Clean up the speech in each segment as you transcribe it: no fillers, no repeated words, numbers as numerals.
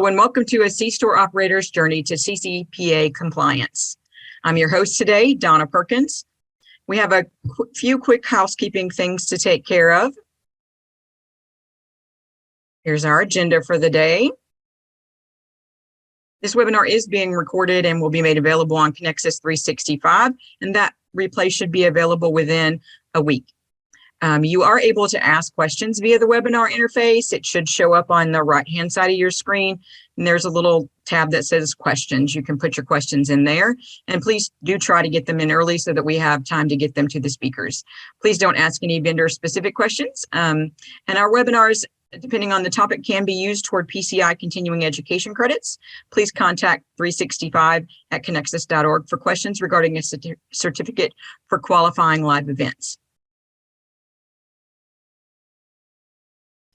Hello and welcome to a C-Store operator's journey to CCPA compliance. I'm your host today, Donna Perkins. We have a few quick housekeeping things to take care of. Here's our agenda for the day. This webinar is being recorded and will be made available on Conexxus365, and that replay should be available within a week. You are able to ask questions via the webinar interface. It should show up on the right-hand side of your screen, and there's a little tab that says questions. You can put your questions in there, and please do try to get them in early so that we have time to get them to the speakers. Please don't ask any vendor-specific questions, and our webinars, depending on the topic, can be used toward PCI continuing education credits. Please contact 365 at conexxus.org for questions regarding a certificate for qualifying live events.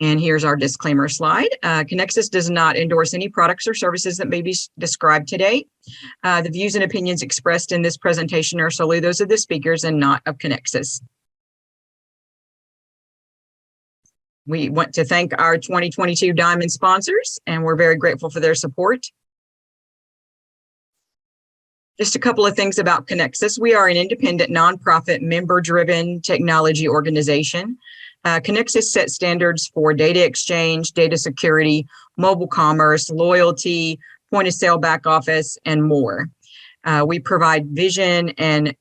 And here's our disclaimer slide. Conexxus does not endorse any products or services that may be described today. The views and opinions expressed in this presentation are solely those of the speakers and not of Conexxus. We want to thank our 2022 Diamond sponsors, and we're very grateful for their support. Just a couple of things about Conexxus. We are an independent, nonprofit, member-driven technology organization. Conexxus sets standards for data exchange, data security, mobile commerce, loyalty, point-of-sale back office, and more. We provide vision and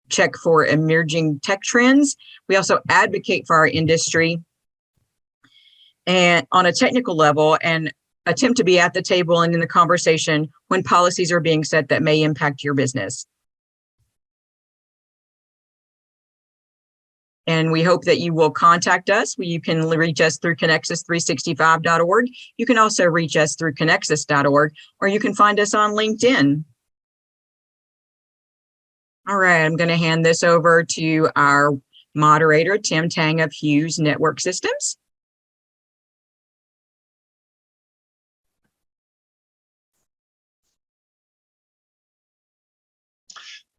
check for emerging tech trends. We also advocate for our industry and on a technical level and attempt to be at the table and in the conversation when policies are being set that may impact your business. And we hope that you will contact us. You can reach us through Conexxus365.org. You can also reach us through Conexxus.org, or you can find us on LinkedIn. All right, I'm going to hand this over to our moderator, Tang of Hughes Network Systems.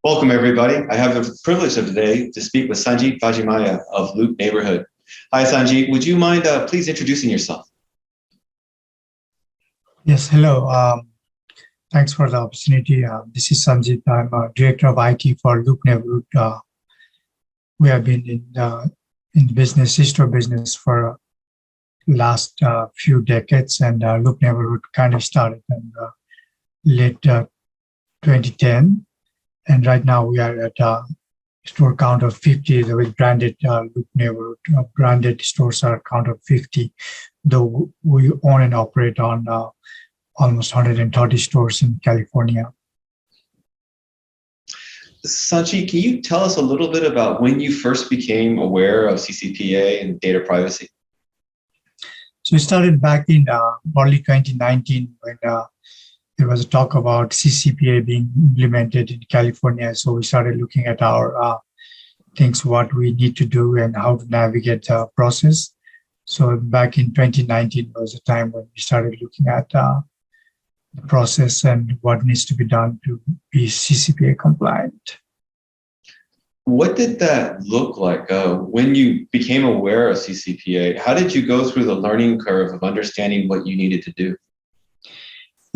Welcome, everybody. I have the privilege of today to speak with Sanjit of Loop Neighborhood. Hi, Sanjit. Would you mind please introducing yourself? Yes, hello. Thanks for the opportunity. This is Sanjit. I'm a director of IT for Loop Neighborhood. We have been in business, C-Store business for last few decades, and Loop Neighborhood kind of started in late 2010. And right now we are at a store count of 50 with branded Loop Neighborhood. Branded stores are count of 50, though we own and operate on almost 130 stores in California. Sanjit, can you tell us a little bit about when you first became aware of CCPA and data privacy? So we started back in early 2019 when there was a talk about CCPA being implemented in California. So we started looking at our things, what we need to do and how to navigate the process. So back in 2019 was a time when we started looking at the process and what needs to be done to be CCPA compliant. What did that look like when you became aware of CCPA? How did you go through the learning curve of understanding what you needed to do?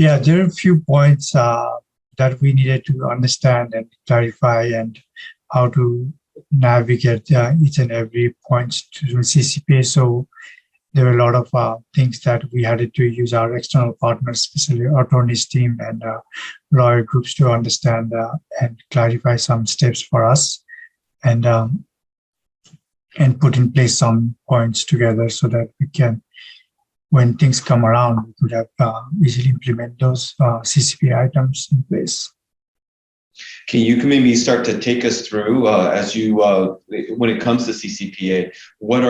Yeah, there are a few points that we needed to understand and clarify, and how to navigate each and every point to CCPA. So there were a lot of things that we had to use our external partners, especially attorneys team and lawyer groups, to understand and clarify some steps for us, and put in place some points together so that we can, when things come around, we could have easily implement those CCPA items in place. Can you maybe start to take us through as you when it comes to CCPA? What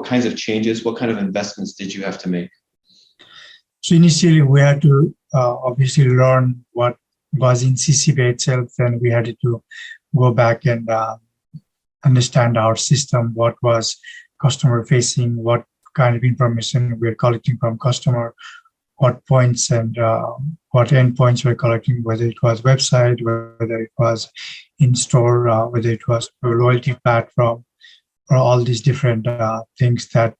kinds of changes? What kind of investments did you have to make? So initially, we had to obviously learn what was in CCPA itself, and we had to go back and understand our system, what was customer facing, what kind of information we're collecting from customer, what points and what endpoints we're collecting, whether it was website, whether it was in-store, whether it was a loyalty platform, or all these different things that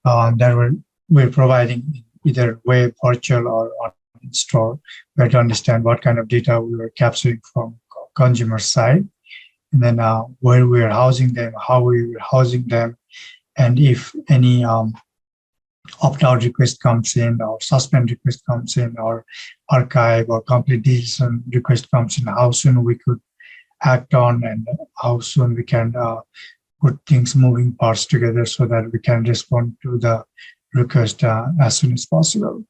we're providing either web, virtual, or on store. We had to understand what kind of data we were capturing from consumer side, and then where we are housing them, how we were housing them, and if any opt-out request comes in, or suspend request comes in, or archive or complete deletion request comes in, how soon we could act on, and how soon we can put things moving parts together so that we can respond to the request as soon as possible.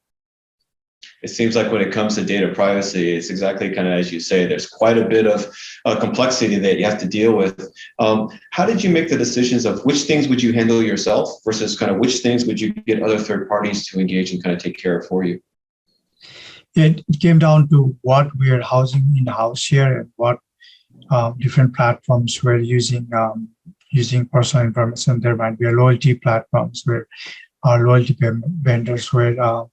It seems like when it comes to data privacy, it's exactly kind of as you say, there's quite a bit of complexity that you have to deal with. How did you make the decisions of which things would you handle yourself versus kind of which things would you get other third parties to engage and kind of take care of for you? It came down to what we are housing in-house here and what different platforms we're using personal information. There might be loyalty platforms where our loyalty vendors were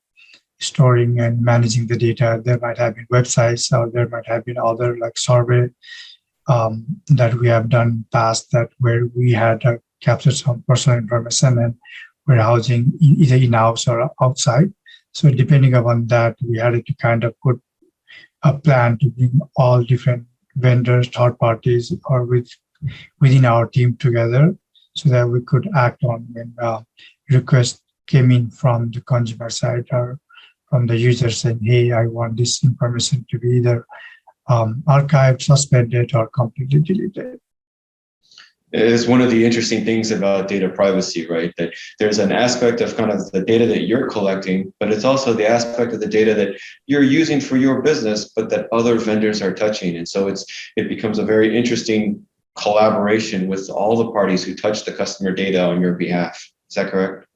storing and managing the data. There might have been websites, or there might have been other like survey that we have done past that where we had captured some personal information and we're housing either in-house or outside. So depending upon that, we had to kind of put a plan to bring all different vendors, third parties, or within our team together so that we could act on when requests came in from the consumer side or from the user saying, hey, I want this information to be either archived, suspended, or completely deleted. It's one of the interesting things about data privacy, right? That there's an aspect of kind of the data that you're collecting, but it's also the aspect of the data that you're using for your business, but that other vendors are touching. And so it becomes a very interesting collaboration with all the parties who touch the customer data on your behalf. Is that correct?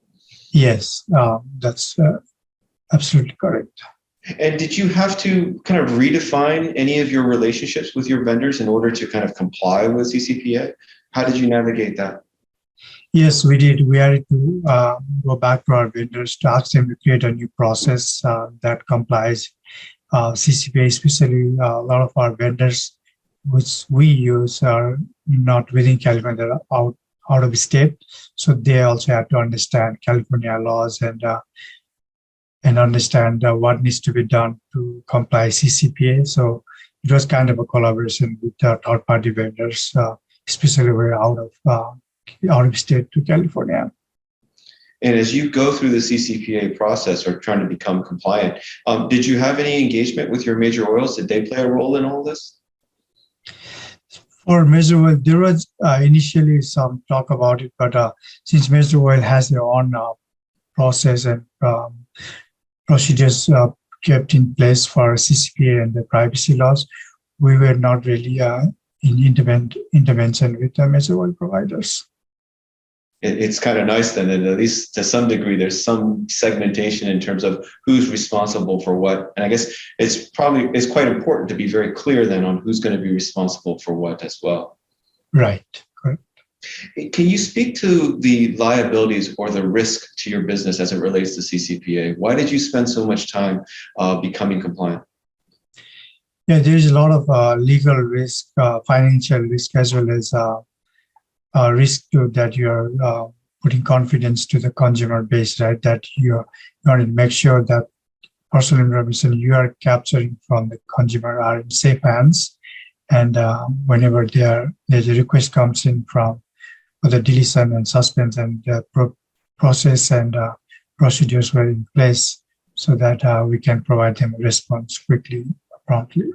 Yes, that's absolutely correct. And did you have to kind of redefine any of your relationships with your vendors in order to kind of comply with CCPA? How did you navigate that? Yes, we did. We had to go back to our vendors to ask them to create a new process that complies CCPA, especially a lot of our vendors, which we use, are not within California, they're out of state. So they also have to understand California laws and understand what needs to be done to comply CCPA. So it was kind of a collaboration with third-party vendors, especially we're out of state to California. And as you go through the CCPA process or trying to become compliant, did you have any engagement with your major oils? Did they play a role in all this? For Major Oil, there was initially some talk about it, but since Major Oil has their own process and procedures kept in place for CCPA and the privacy laws, we were not really in intervention with the Major Oil providers. It's kind of nice then that at least to some degree there's some segmentation in terms of who's responsible for what. And I guess it's quite important to be very clear then on who's going to be responsible for what as well. Right, correct. Can you speak to the liabilities or the risk to your business as it relates to CCPA? Why did you spend so much time becoming compliant? Yeah, there's a lot of legal risk, financial risk, as well as risk to that you're putting confidence to the consumer base, right? That you're going to make sure that personal information you are capturing from the consumer are in safe hands. And whenever there's a request comes in for the deletion and suspense and the process and procedures were in place so that we can provide them a response quickly, promptly.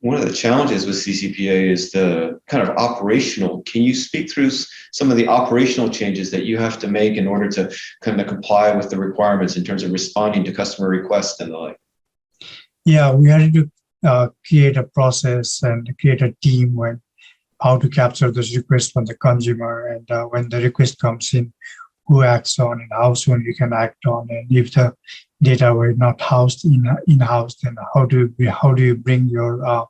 One of the challenges with CCPA is the kind of operational. Can you speak through some of the operational changes that you have to make in order to kind of comply with the requirements in terms of responding to customer requests and the like? Yeah, we had to create a process and create a team when how to capture those requests from the consumer, and when the request comes in, who acts on and how soon you can act on, and if the data were not housed in-house, then how do you bring your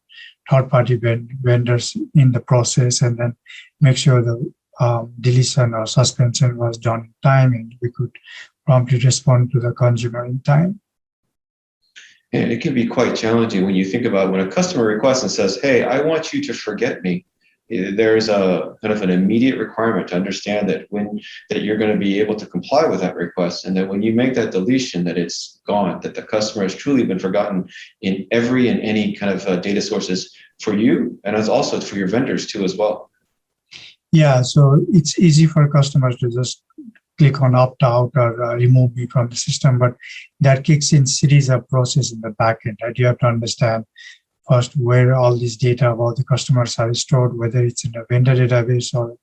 third-party vendors in the process, and then make sure the deletion or suspension was done in time, and we could promptly respond to the consumer in time. And it can be quite challenging when you think about when a customer requests and says, hey, I want you to forget me. there's a kind of an immediate requirement to understand that that you're going to be able to comply with that request, and that when you make that deletion, that it's gone, that the customer has truly been forgotten in every and any kind of data sources for you, and as also for your vendors too as well. Yeah, so it's easy for customers to just click on opt out or remove me from the system, but that kicks in series of process in the backend, right? You have to understand first where all this data about the customers are stored, whether it's in a vendor database or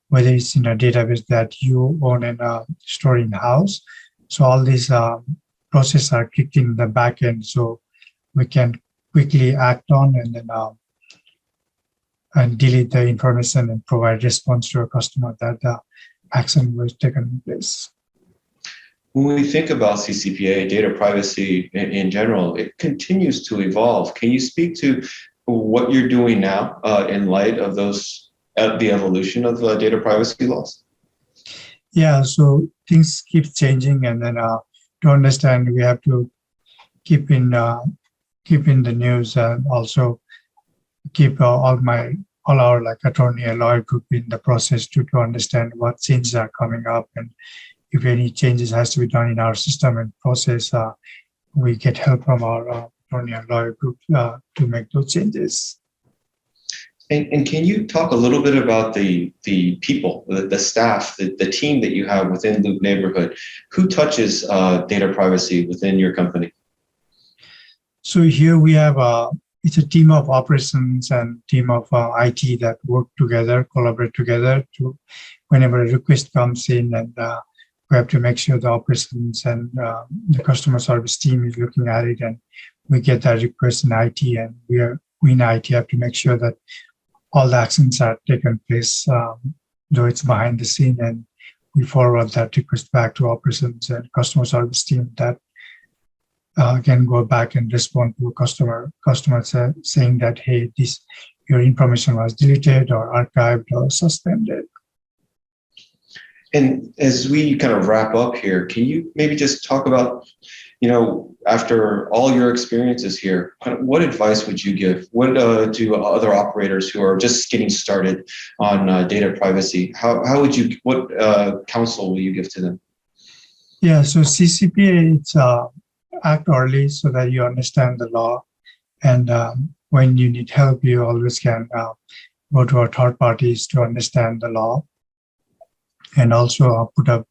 whether it's in a database that you own and store in-house. So all these processes are kicked in the backend, so we can quickly act on and then and delete the information and provide response to a customer that the action was taken in place. When we think about CCPA, data privacy in general, it continues to evolve. Can you speak to what you're doing now in light of the evolution of data privacy laws? Yeah, so things keep changing, and then to understand, we have to keep in the news, and also keep all our like attorney and lawyer group in the process to understand what changes are coming up, and if any changes has to be done in our system and process, we get help from our attorney and lawyer group to make those changes. And can you talk a little bit about the people, the staff, the team that you have within Loop Neighborhood? Who touches data privacy within your company? So here we have it's a team of operations and team of IT that work together, collaborate together to whenever a request comes in, and we have to make sure the operations and the customer service team is looking at it, and we get that request in IT, and we in IT have to make sure that all the actions are taken place, though it's behind the scene, and we forward that request back to operations and customer service team that can go back and respond to a customer saying that, hey, your information was deleted or archived or suspended. And as we kind of wrap up here, can you maybe just talk about, after all your experiences here, what advice would you give? What to other operators who are just getting started on data privacy? What counsel will you give to them? Yeah, so CCPA, it's act early so that you understand the law, and when you need help, you always can go to our third parties to understand the law, and also put a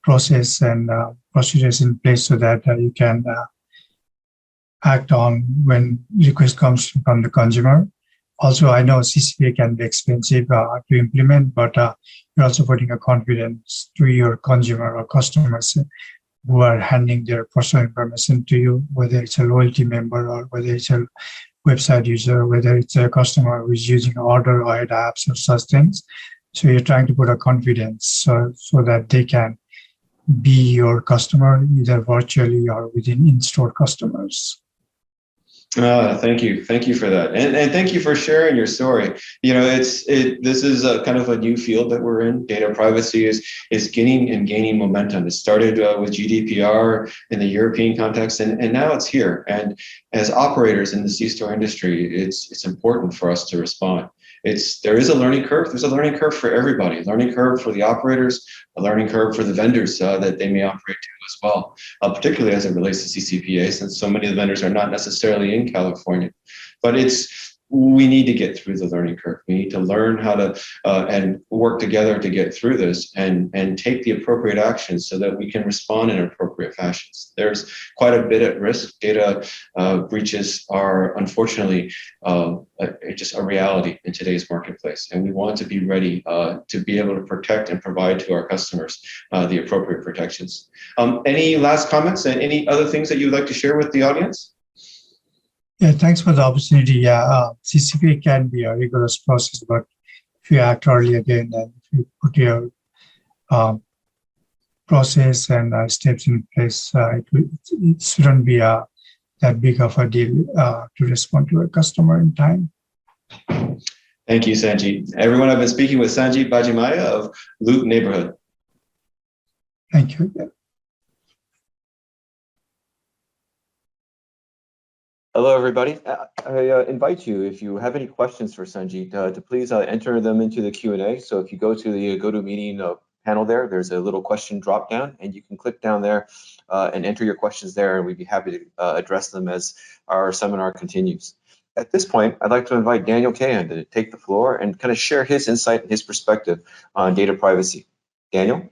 process and procedures in place so that you can act on when request comes from the consumer. Also, I know CCPA can be expensive to implement, but you're also putting a confidence to your consumer or customers who are handing their personal information to you, whether it's a loyalty member or whether it's a website user, whether it's a customer who is using order or ad apps or such things. So you're trying to put a confidence so that they can be your customer, either virtually or within in-store customers. Thank you for that, and thank you for sharing your story. This is a kind of a new field that we're in. Data privacy is gaining momentum. It started with GDPR in the European context, and now it's here. And as operators in the C-store industry, it's important for us to respond. There is a learning curve. There's a learning curve for everybody. A learning curve for the operators, a learning curve for the vendors that they may operate to as well, particularly as it relates to CCPA, since so many of the vendors are not necessarily in California. But we need to get through the learning curve. We need to learn how to and work together to get through this and take the appropriate actions so that we can respond in appropriate fashions. There's quite a bit at risk. Data breaches are unfortunately just a reality in today's marketplace, and we want to be ready to be able to protect and provide to our customers the appropriate protections. Any last comments and any other things that you would like to share with the audience? Yeah, thanks for the opportunity. Yeah, CCPA can be a rigorous process, but if you act early again, and if you put your process and steps in place, it shouldn't be that big of a deal to respond to a customer in time. Thank you, Sanjit. Everyone, I've been speaking with Sanjit Bajimaya of Loop Neighborhood. Thank you. Hello, everybody. I invite you, if you have any questions for Sanjit, to please enter them into the Q&A. So if you go to the GoToMeeting panel there's a little question drop down, and you can click down there and enter your questions there, and we'd be happy to address them as our seminar continues. At this point, I'd like to invite Daniel Kahan to take the floor and kind of share his insight and his perspective on data privacy. Daniel?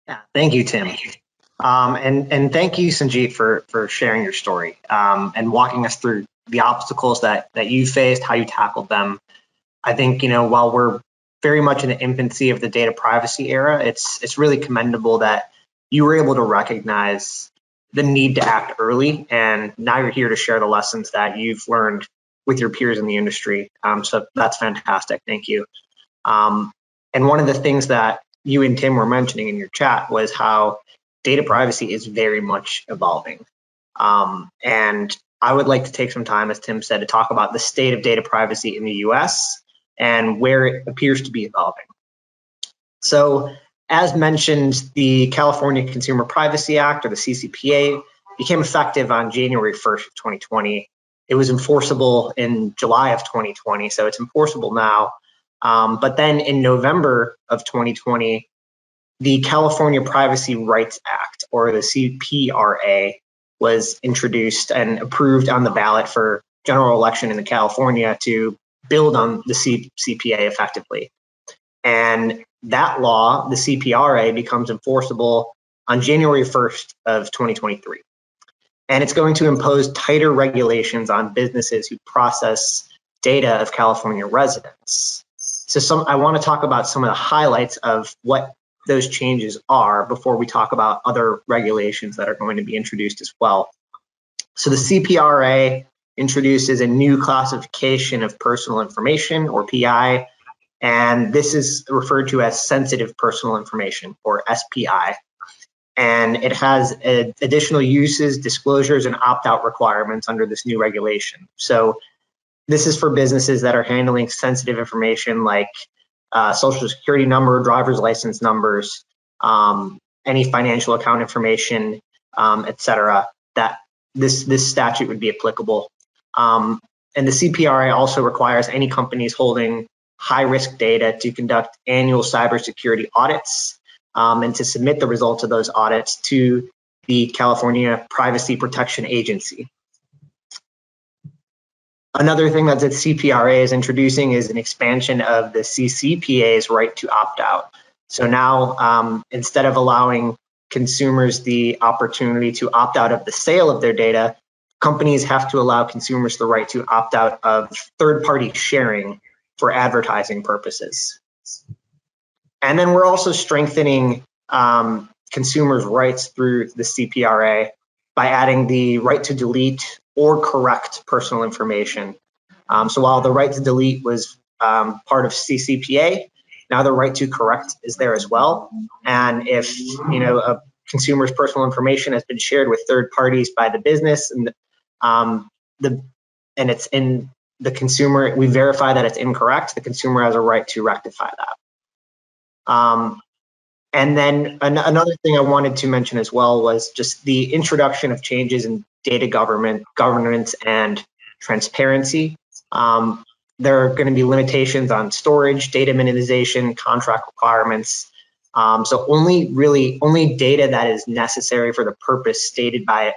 Yeah, thank you, Tim. And thank you, Sanjit, for sharing your story and walking us through the obstacles that you faced, how you tackled them. I think, while we're very much in the infancy of the data privacy era, it's really commendable that you were able to recognize the need to act early, and now you're here to share the lessons that you've learned with your peers in the industry. So that's fantastic. Thank you. And one of the things that you and Tim were mentioning in your chat was how data privacy is very much evolving. And I would like to take some time, as Tim said, to talk about the state of data privacy in the US and where it appears to be evolving. So, as mentioned, the California Consumer Privacy Act, or the CCPA, became effective on January 1st of 2020. It was enforceable in July of 2020, so it's enforceable now. But then in November of 2020, the California Privacy Rights Act, or the CPRA, was introduced and approved on the ballot for general election in California to build on the CCPA effectively. And that law, the CPRA, becomes enforceable on January 1st of 2023. And it's going to impose tighter regulations on businesses who process data of California residents. So I want to talk about some of the highlights of what those changes are before we talk about other regulations that are going to be introduced as well. So the CPRA introduces a new classification of personal information, or PI, and this is referred to as sensitive personal information, or SPI. And it has additional uses, disclosures, and opt-out requirements under this new regulation. So this is for businesses that are handling sensitive information like social security number, driver's license numbers, any financial account information, etc. That this statute would be applicable. And the CPRA also requires any companies holding high-risk data to conduct annual cybersecurity audits and to submit the results of those audits to the California Privacy Protection Agency. Another thing that the CPRA is introducing is an expansion of the CCPA's right to opt out. So now, instead of allowing consumers the opportunity to opt out of the sale of their data, companies have to allow consumers the right to opt out of third-party sharing for advertising purposes. And then we're also strengthening consumers' rights through the CPRA by adding the right to delete or correct personal information. So while the right to delete was part of CCPA, now the right to correct is there as well. And if a consumer's personal information has been shared with third parties by the business, and it's in the consumer, we verify that it's incorrect, the consumer has a right to rectify that. And then another thing I wanted to mention as well was just the introduction of changes in data governance and transparency. There are going to be limitations on storage, data minimization, contract requirements. So only data that is necessary for the purpose stated by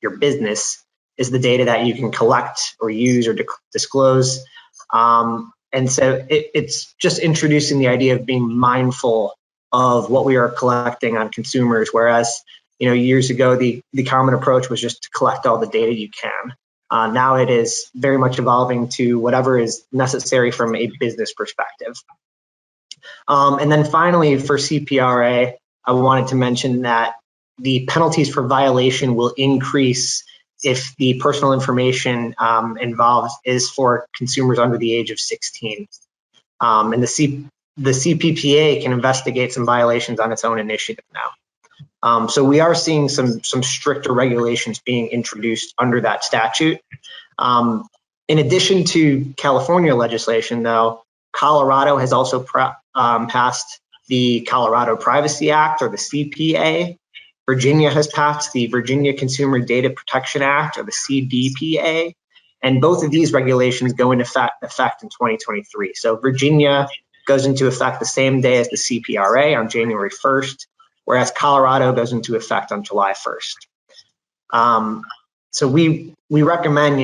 your business is the data that you can collect or use or disclose. And so it's just introducing the idea of being mindful of what we are collecting on consumers, whereas years ago the common approach was just to collect all the data you can. Now it is very much evolving to whatever is necessary from a business perspective. And then finally, for CPRA, I wanted to mention that the penalties for violation will increase if the personal information involved is for consumers under the age of 16. And the CPPA can investigate some violations on its own initiative now. So we are seeing some stricter regulations being introduced under that statute. In addition to California legislation, though, Colorado has also passed the Colorado Privacy Act, or the CPA, Virginia has passed the Virginia Consumer Data Protection Act, or the CDPA, and both of these regulations go into effect in 2023. So Virginia goes into effect the same day as the CPRA on January 1st, whereas Colorado goes into effect on July 1st. So we recommend,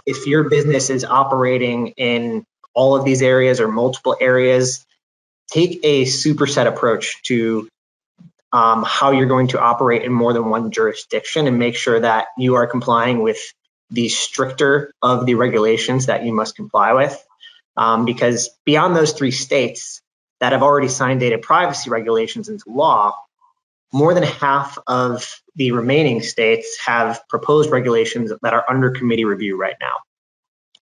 if your business is operating in all of these areas or multiple areas, take a superset approach to how you're going to operate in more than one jurisdiction, and make sure that you are complying with the stricter of the regulations that you must comply with. Because beyond those 3 states that have already signed data privacy regulations into law, more than half of the remaining states have proposed regulations that are under committee review right now.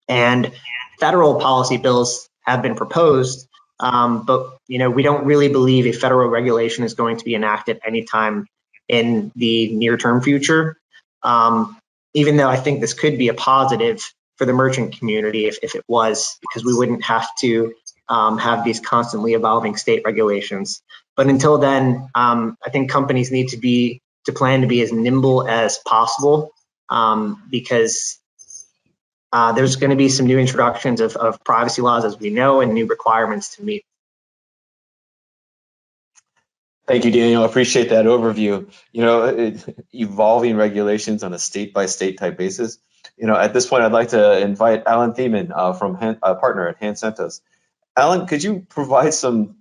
And federal policy bills have been proposed, but we don't really believe a federal regulation is going to be enacted anytime in the near-term future. Even though I think this could be a positive for the merchant community if it was, because we wouldn't have to have these constantly evolving state regulations. But until then, I think companies need to plan to be as nimble as possible, because there's going to be some new introductions of privacy laws, as we know, and new requirements to meet. Thank you, Daniel. I appreciate that overview. Evolving regulations on a state-by-state type basis. At this point, I'd like to invite Alan Thiemann from a partner at Hand Santos. Alan, could you provide some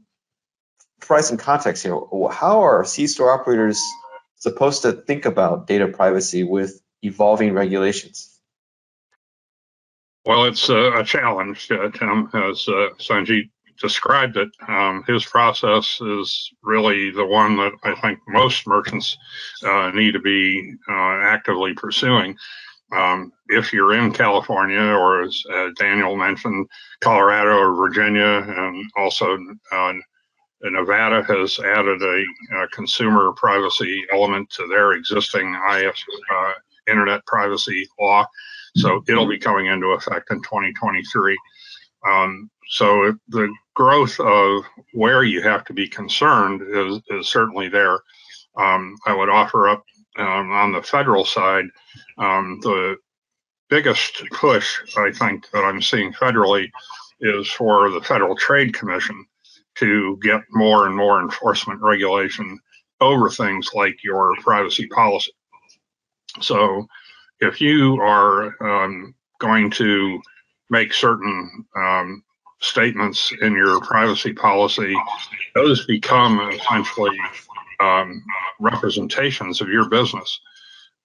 context here? How are C-store operators supposed to think about data privacy with evolving regulations? Well, it's a challenge, Tim, as Sanjit described it. His process is really the one that I think most merchants need to be actively pursuing. If you're in California, or as Daniel mentioned, Colorado or Virginia, and also Nevada has added a consumer privacy element to their existing internet privacy law. So it'll be coming into effect in 2023. So the growth of where you have to be concerned is certainly there. I would offer up on the federal side, the biggest push I think that I'm seeing federally is for the Federal Trade Commission to get more and more enforcement regulation over things like your privacy policy. So if you are going to make certain statements in your privacy policy, those become essentially representations of your business.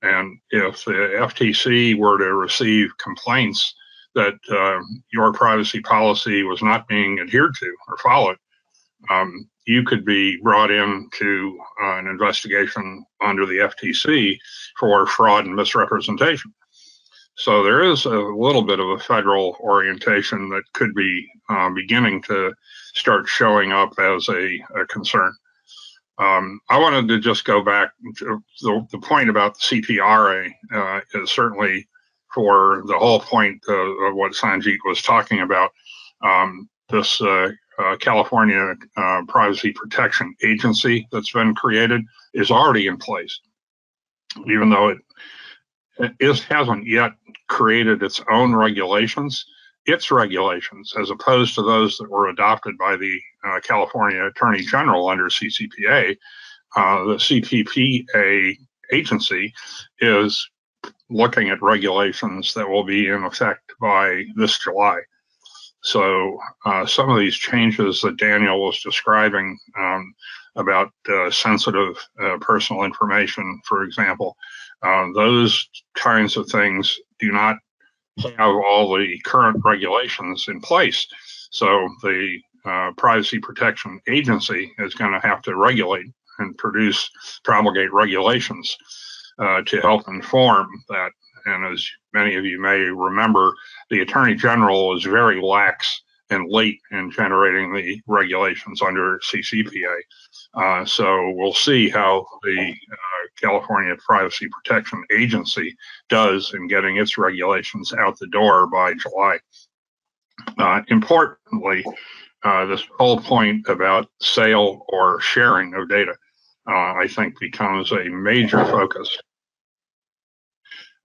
And if the FTC were to receive complaints that your privacy policy was not being adhered to or followed, you could be brought into an investigation under the FTC for fraud and misrepresentation. So there is a little bit of a federal orientation that could be beginning to start showing up as a concern. I wanted to just go back to the point about the CPRA is certainly for the whole point of what Sanjit was talking about. This California Privacy Protection Agency that's been created is already in place, even though it hasn't yet created its own regulations. Its regulations, as opposed to those that were adopted by the California Attorney General under CCPA, the CCPA agency is looking at regulations that will be in effect by this July. So some of these changes that Daniel was describing about sensitive personal information, for example, those kinds of things do not have all the current regulations in place. So the Privacy Protection Agency is going to have to regulate and promulgate regulations to help inform that. And as many of you may remember, the Attorney General is very lax and late in generating the regulations under CCPA. So we'll see how the California Privacy Protection Agency does in getting its regulations out the door by July. Importantly, this whole point about sale or sharing of data, I think becomes a major focus.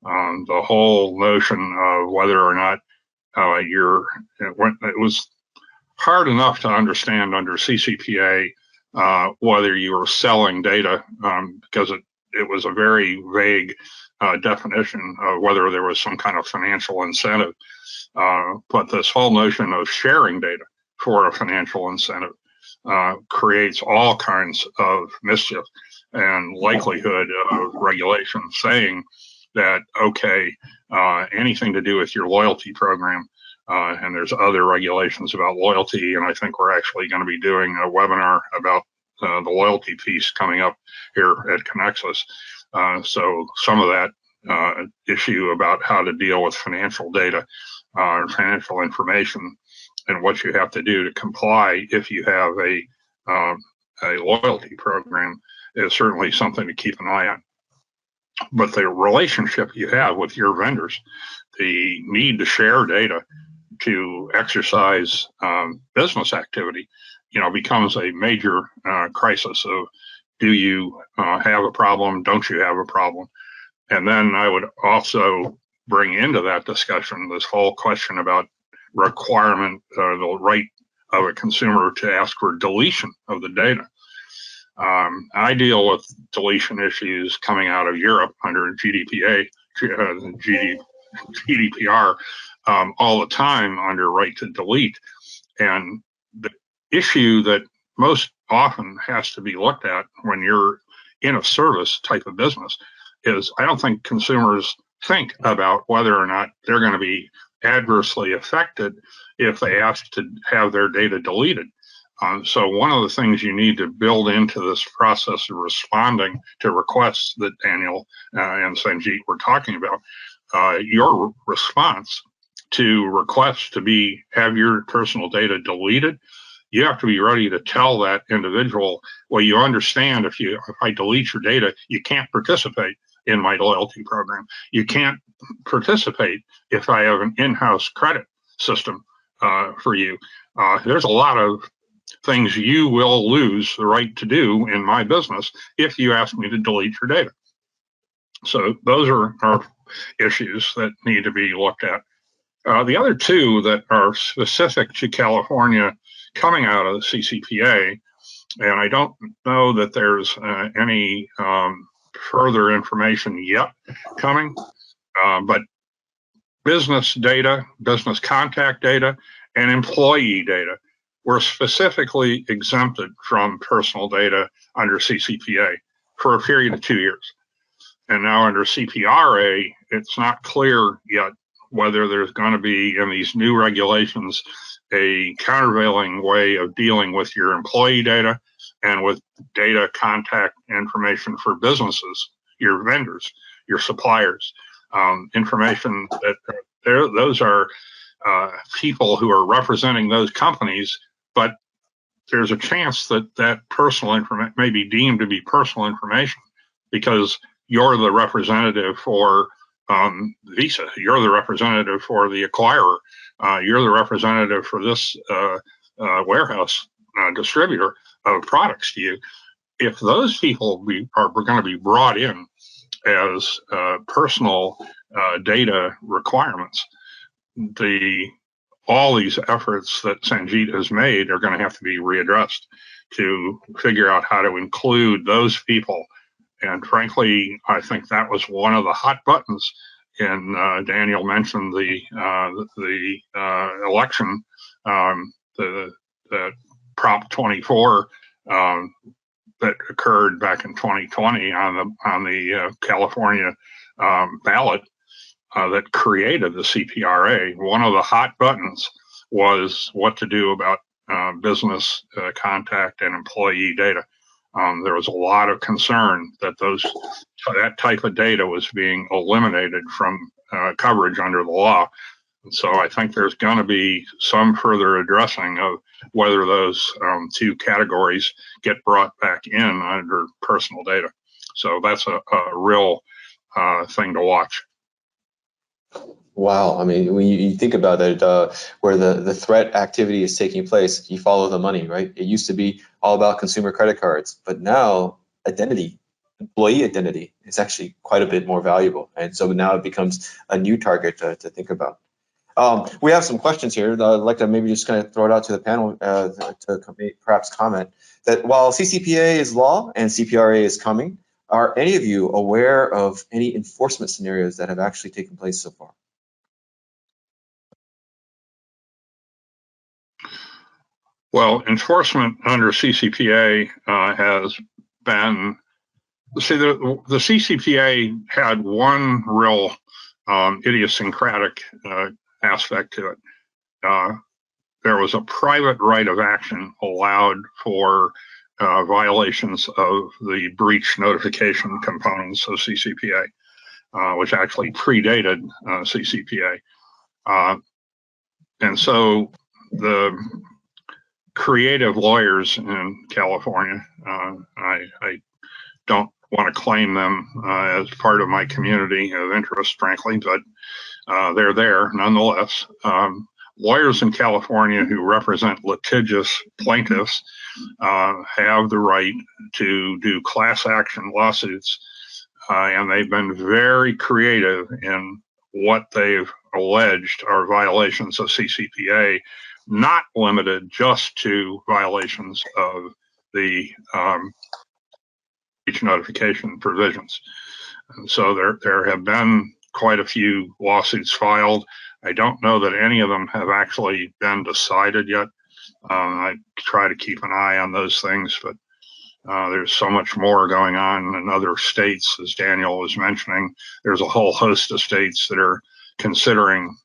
The whole notion of whether or not it was hard enough to understand under CCPA whether you were selling data because it was a very vague definition of whether there was some kind of financial incentive. But this whole notion of sharing data for a financial incentive creates all kinds of mischief and likelihood of regulation saying that, okay, anything to do with your loyalty program, and there's other regulations about loyalty, and I think we're actually going to be doing a webinar about the loyalty piece coming up here at Conexxus. So some of that issue about how to deal with financial data, financial information, and what you have to do to comply if you have a loyalty program is certainly something to keep an eye on. But the relationship you have with your vendors, the need to share data to exercise business activity, becomes a major crisis of, do you have a problem? Don't you have a problem? And then I would also bring into that discussion this whole question about requirement, the right of a consumer to ask for deletion of the data. I deal with deletion issues coming out of Europe under GDPR all the time under right to delete. And the issue that most often has to be looked at when you're in a service type of business is, I don't think consumers think about whether or not they're going to be adversely affected if they ask to have their data deleted. So one of the things you need to build into this process of responding to requests that Daniel and Sanjit were talking about, your response to requests to have your personal data deleted, you have to be ready to tell that individual, well, you understand if I delete your data, you can't participate in my loyalty program. You can't participate if I have an in-house credit system for you. There's a lot of things you will lose the right to do in my business if you ask me to delete your data. So those are issues that need to be looked at. The other two that are specific to California coming out of the CCPA, and I don't know that there's any further information yet coming, but business data, business contact data, and employee data were specifically exempted from personal data under CCPA for a period of 2 years. And now under CPRA, it's not clear yet whether there's going to be in these new regulations a countervailing way of dealing with your employee data and with data contact information for businesses, your vendors, your suppliers, information that those are people who are representing those companies, but there's a chance that personal information may be deemed to be personal information because you're the representative for Visa, you're the representative for the acquirer, you're the representative for this warehouse distributor of products to you. If those people are going to be brought in as personal data requirements, all these efforts that Sanjit has made are going to have to be readdressed to figure out how to include those people. And frankly, I think that was one of the hot buttons. And Daniel mentioned the election, the Prop 24 that occurred back in 2020 on the California ballot. That created the CPRA. One of the hot buttons was what to do about business contact and employee data. There was a lot of concern that that type of data was being eliminated from coverage under the law. And so I think there's going to be some further addressing of whether those two categories get brought back in under personal data. So that's a real thing to watch. Wow. I mean, when you think about it, where the threat activity is taking place, you follow the money, right? It used to be all about consumer credit cards, but now identity, employee identity, is actually quite a bit more valuable. And so now it becomes a new target to think about. We have some questions here. I'd like to maybe just kind of throw it out to the panel to perhaps comment that while CCPA is law and CPRA is coming, are any of you aware of any enforcement scenarios that have actually taken place so far? Well, enforcement under CCPA has been, see, the CCPA had one real idiosyncratic aspect to it. There was a private right of action allowed for violations of the breach notification components of CCPA, which actually predated CCPA. And so the creative lawyers in California, I don't want to claim them as part of my community of interest, frankly, but they're there nonetheless. Lawyers in California who represent litigious plaintiffs have the right to do class action lawsuits, and they've been very creative in what they've alleged are violations of CCPA, not limited just to violations of the breach notification provisions. And so there have been quite a few lawsuits filed. I don't know that any of them have actually been decided yet. I try to keep an eye on those things, but there's so much more going on in other states, as Daniel was mentioning. There's a whole host of states that are considering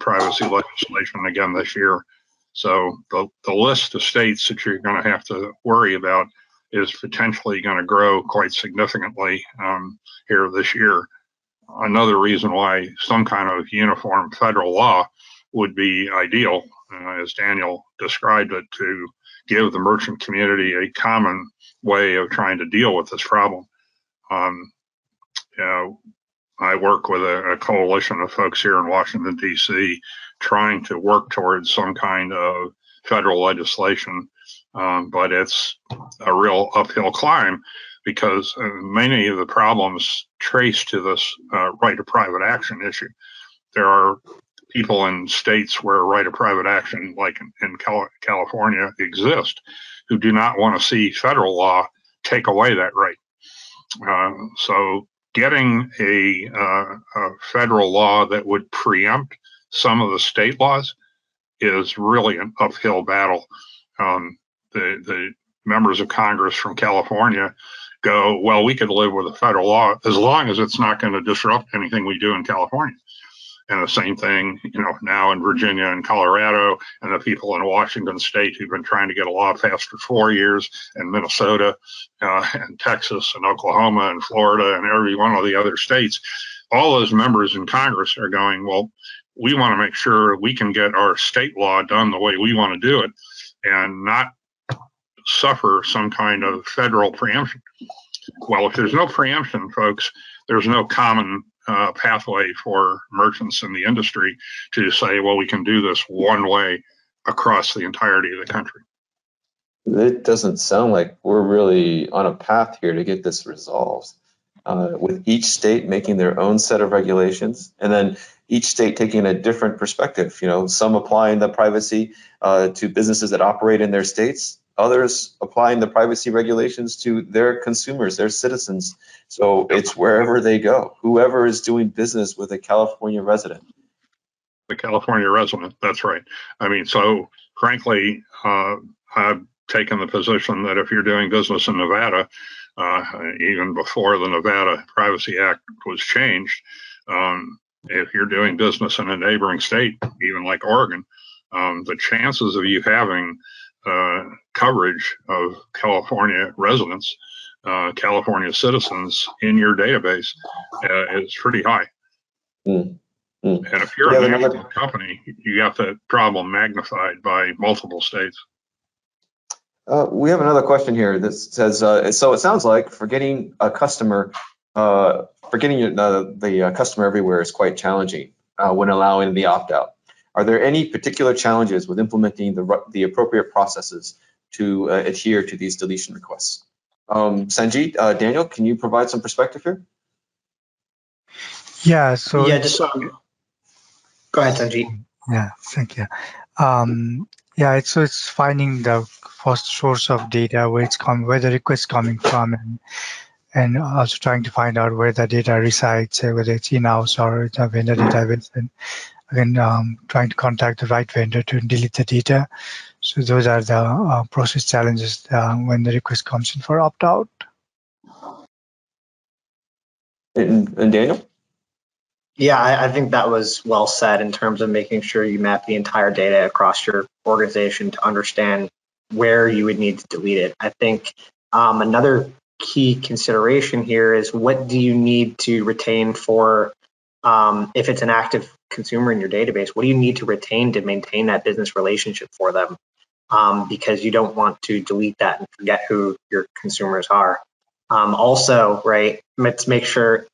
privacy legislation again this year. So the list of states that you're going to have to worry about is potentially going to grow quite significantly here this year. Another reason why some kind of uniform federal law would be ideal, as Daniel described it, to give the merchant community a common way of trying to deal with this problem. I work with a coalition of folks here in Washington, D.C., trying to work towards some kind of federal legislation, but it's a real uphill climb because many of the problems trace to this right of private action issue. There are people in states where right of private action, like in California, exist, who do not want to see federal law take away that right. So getting a federal law that would preempt some of the state laws is really an uphill battle. The members of Congress from California go, well, we could live with a federal law as long as it's not going to disrupt anything we do in California. And the same thing, now in Virginia and Colorado, and the people in Washington state who've been trying to get a law passed for 4 years, and Minnesota, and Texas, and Oklahoma, and Florida, and every one of the other states. All those members in Congress are going, well, we want to make sure we can get our state law done the way we want to do it, and not suffer some kind of federal preemption. Well, if there's no preemption, folks, there's no common pathway for merchants in the industry to say, well, we can do this one way across the entirety of the country. It doesn't sound like we're really on a path here to get this resolved, with each state making their own set of regulations, and then each state taking a different perspective. Some applying the privacy to businesses that operate in their states, others applying the privacy regulations to their consumers, their citizens. So it's wherever they go, whoever is doing business with a California resident. The California resident, that's right. I mean, so frankly, I've taken the position that if you're doing business in Nevada, even before the Nevada Privacy Act was changed, if you're doing business in a neighboring state, even like Oregon, the chances of you having coverage of California residents, California citizens in your database is pretty high. And if you're a national company, you got that problem magnified by multiple states. We have another question here that says, so it sounds like for getting a customer, the customer everywhere is quite challenging when allowing the opt-out. Are there any particular challenges with implementing the appropriate processes to adhere to these deletion requests? Sanjit, Daniel, can you provide some perspective here? Yeah, so Yeah, just go ahead, Sanjit. yeah, thank you. Yeah, it's finding the first source of data, where the request coming from, and also trying to find out where the data resides, whether it's in-house or it's a vendor database, and again trying to contact the right vendor to delete the data. So those are the process challenges when the request comes in for opt-out. And Daniel? Yeah, I think that was well said in terms of making sure you map the entire data across your organization to understand where you would need to delete it. I think another key consideration here is what do you need to retain for, if it's an active consumer in your database, what do you need to retain to maintain that business relationship for them? Because you don't want to delete that and forget who your consumers are. Also, right, let's make sure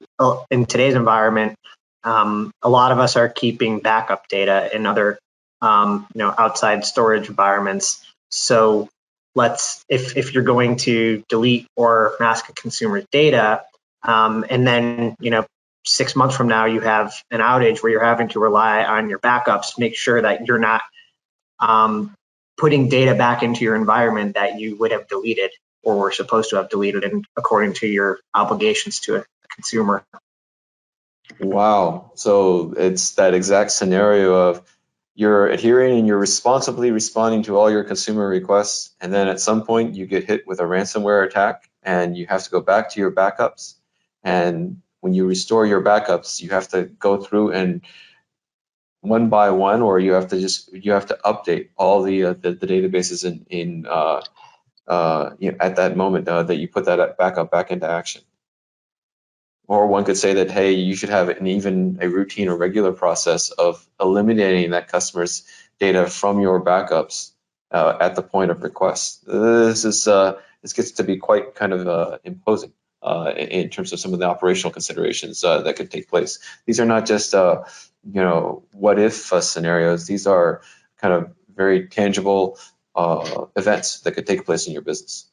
in today's environment, a lot of us are keeping backup data in other, outside storage environments. So if you're going to delete or mask a consumer's data, and then 6 months from now you have an outage where you're having to rely on your backups, make sure that you're not putting data back into your environment that you would have deleted or were supposed to have deleted according to your obligations to a consumer. Wow. So it's that exact scenario of you're adhering and you're responsibly responding to all your consumer requests. And then at some point you get hit with a ransomware attack and you have to go back to your backups. And when you restore your backups, you have to go through and one by one, or you have to update all the databases at that moment that you put that backup back into action. Or one could say that, hey, you should have even a routine or regular process of eliminating that customer's data from your backups at the point of request. This gets to be quite kind of imposing in terms of some of the operational considerations that could take place. These are not just what if scenarios. These are kind of very tangible events that could take place in your business.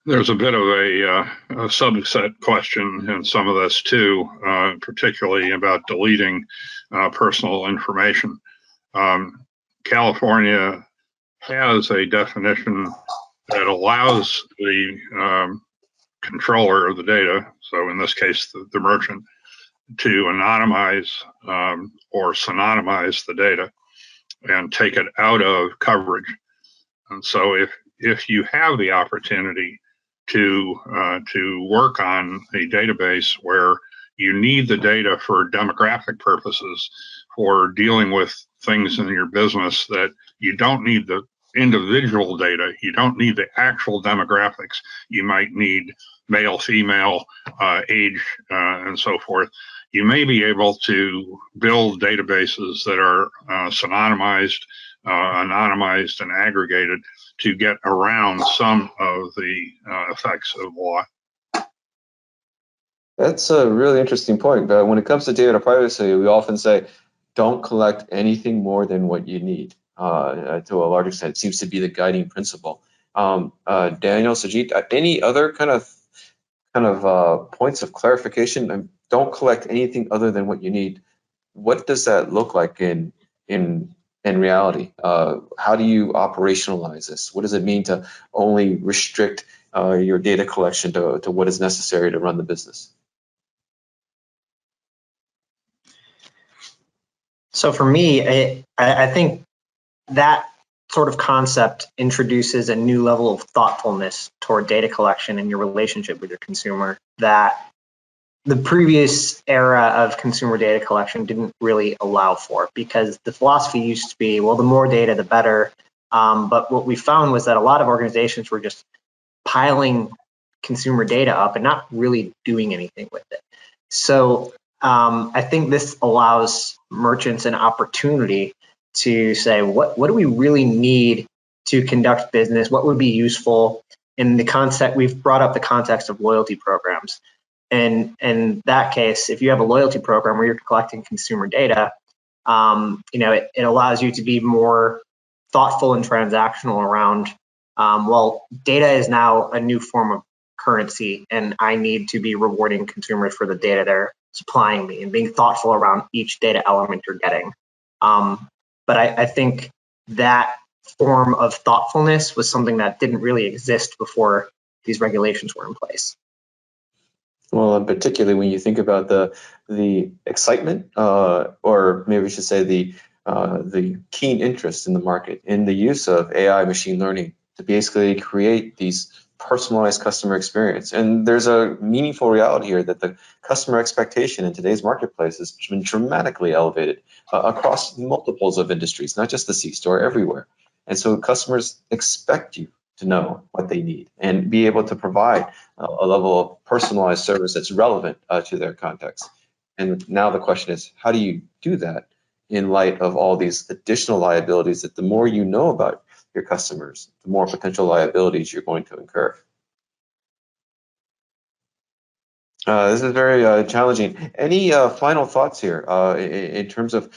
There's a bit of a subset question in some of this too, particularly about deleting personal information. California has a definition that allows the controller of the data, so in this case the merchant, to anonymize or synonymize the data and take it out of coverage. And so if you have the opportunity to work on a database where you need the data for demographic purposes, for dealing with things in your business that you don't need the individual data, you don't need the actual demographics, you might need male, female, age, and so forth. You may be able to build databases that are synonymized, anonymized, and aggregated to get around some of the effects of law. That's a really interesting point. But when it comes to data privacy, we often say, don't collect anything more than what you need. To a large extent, it seems to be the guiding principle. Daniel, Sanjit, any other kind of points of clarification? Don't collect anything other than what you need. What does that look like in reality? How do you operationalize this? What does it mean to only restrict your data collection to what is necessary to run the business? So for me, I think that sort of concept introduces a new level of thoughtfulness toward data collection and your relationship with your consumer that the previous era of consumer data collection didn't really allow for, because the philosophy used to be, well, the more data, the better. But what we found was that a lot of organizations were just piling consumer data up and not really doing anything with it. So I think this allows merchants an opportunity to say, what do we really need to conduct business? What would be useful? In the concept, we've brought up the context of loyalty programs. And in that case, if you have a loyalty program where you're collecting consumer data, it allows you to be more thoughtful and transactional around, well, data is now a new form of currency, and I need to be rewarding consumers for the data they're supplying me, and being thoughtful around each data element you're getting. But I think that form of thoughtfulness was something that didn't really exist before these regulations were in place. Well, and particularly when you think about the excitement, or maybe we should say the keen interest in the market in the use of AI machine learning to basically create these personalized customer experience. And there's a meaningful reality here that the customer expectation in today's marketplace has been dramatically elevated across multiples of industries, not just the C-store, everywhere. And so customers expect you to know what they need and be able to provide a level of personalized service that's relevant to their context. And now the question is, how do you do that in light of all these additional liabilities that the more you know about your customers, the more potential liabilities you're going to incur? This is very challenging. Any final thoughts here in terms of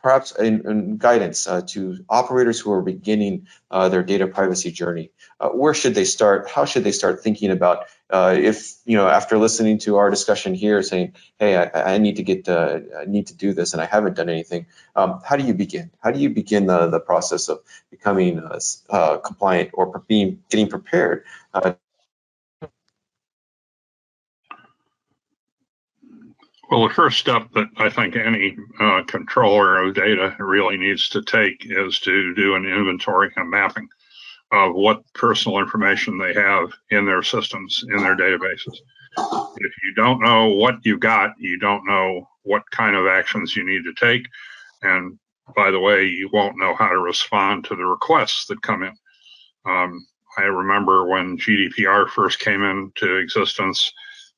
perhaps in guidance to operators who are beginning their data privacy journey? Where should they start? How should they start thinking about if, after listening to our discussion here, saying, hey, I need to do this and I haven't done anything. How do you begin? How do you begin the process of becoming compliant or getting prepared? Well, the first step that I think any controller of data really needs to take is to do an inventory and mapping of what personal information they have in their systems, in their databases. If you don't know what you've got, you don't know what kind of actions you need to take. And by the way, you won't know how to respond to the requests that come in. I remember when GDPR first came into existence,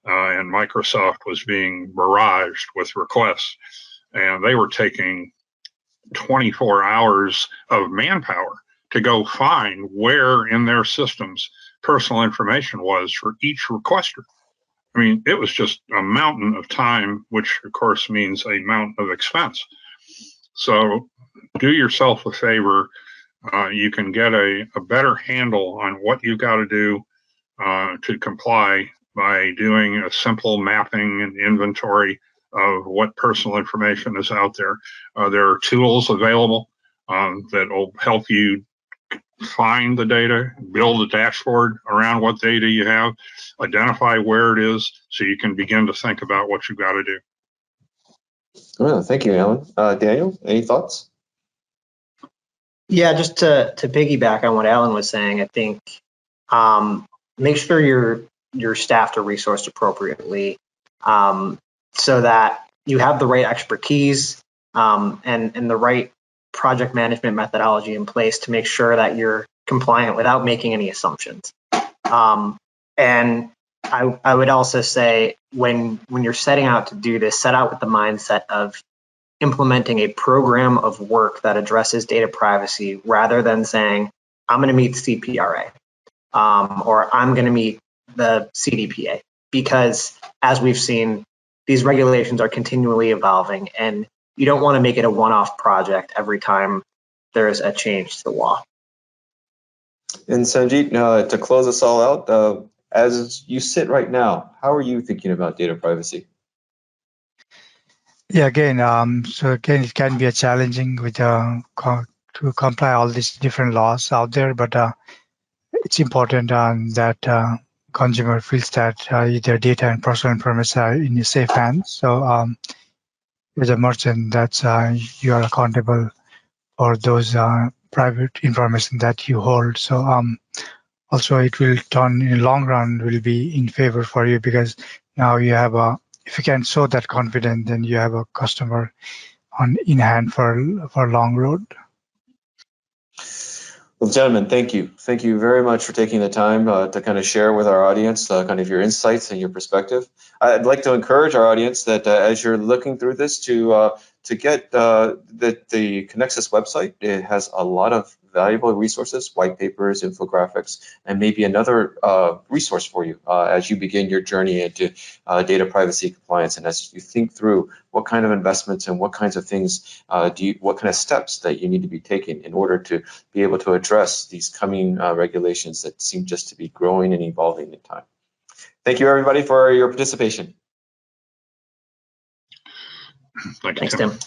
and Microsoft was being barraged with requests, and they were taking 24 hours of manpower to go find where in their systems personal information was for each requester. I mean, it was just a mountain of time, which of course means a mountain of expense. So do yourself a favor. You can get a better handle on what you've got to do to comply by doing a simple mapping and inventory of what personal information is out there. There are tools available that will help you find the data, build a dashboard around what data you have, identify where it is, so you can begin to think about what you've got to do. Well, thank you, Alan. Daniel, any thoughts? Yeah, just to piggyback on what Alan was saying, I think make sure you're staffed or resourced appropriately, so that you have the right expertise and the right project management methodology in place to make sure that you're compliant without making any assumptions. And I would also say when you're setting out to do this, set out with the mindset of implementing a program of work that addresses data privacy, rather than saying, I'm going to meet CCPA or I'm going to meet the CCPA, because as we've seen, these regulations are continually evolving, and you don't want to make it a one-off project every time there's a change to the law. And Sanjit, to close us all out, as you sit right now, how are you thinking about data privacy? Yeah, again, it can be a challenging with to comply all these different laws out there, but it's important that consumer feels that their data and personal information are in safe hands. So as a merchant, that's you are accountable for those private information that you hold. So also it will turn in the long run will be in favor for you, because now you have if you can show that confidence, then you have a customer in hand for long road. Well, gentlemen, thank you. Thank you very much for taking the time to kind of share with our audience kind of your insights and your perspective. I'd like to encourage our audience that as you're looking through this to get the Conexxus website. It has a lot of valuable resources, white papers, infographics, and maybe another resource for you as you begin your journey into data privacy compliance, and as you think through what kind of investments and what kinds of things what kind of steps that you need to be taking in order to be able to address these coming regulations that seem just to be growing and evolving in time. Thank you, everybody, for your participation. Thank you, Thanks, Tim. Tim.